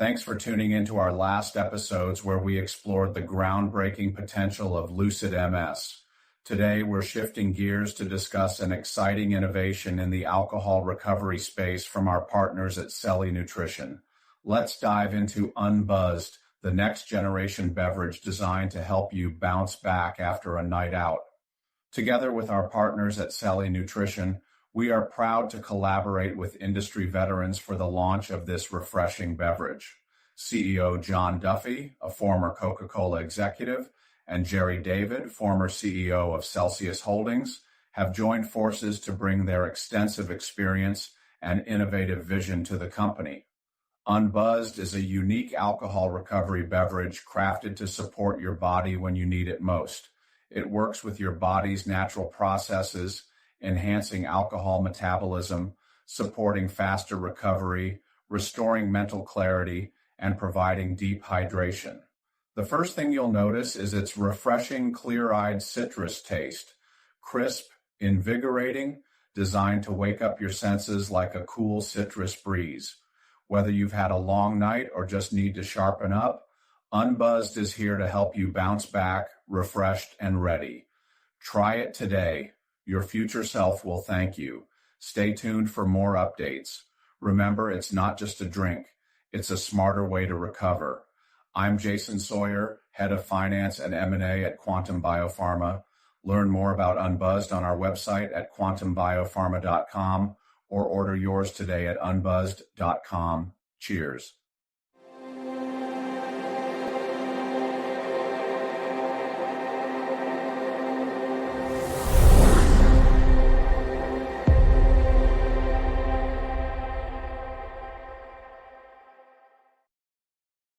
Thanks for tuning into our last episodes where we explored the groundbreaking potential of Lucid MS. Today, we're shifting gears to discuss an exciting innovation in the alcohol recovery space from our partners at Celly Nutrition. Let's dive into unbuzzd, the next generation beverage designed to help you bounce back after a night out. Together with our partners at Celly Nutrition, we are proud to collaborate with industry veterans for the launch of this refreshing beverage. CEO John Duffy, a former Coca-Cola executive, and Gerry David, former CEO of Celsius Holdings, have joined forces to bring their extensive experience and innovative vision to the company. unbuzzd is a unique alcohol recovery beverage crafted to support your body when you need it most. It works with your body's natural processes, enhancing alcohol metabolism, supporting faster recovery, restoring mental clarity, and providing deep hydration. The first thing you'll notice is its refreshing, clear-eyed citrus taste. Crisp, invigorating, designed to wake up your senses like a cool citrus breeze. Whether you've had a long night or just need to sharpen up, unbuzzd is here to help you bounce back, refreshed and ready. Try it today. Your future self will thank you. Stay tuned for more updates. Remember, it's not just a drink. It's a smarter way to recover. I'm Jason Sawyer, Head of Finance and M&A at Quantum BioPharma. Learn more about unbuzzd on our website at quantumbiopharma.com or order yours today at unbuzzd.com. Cheers.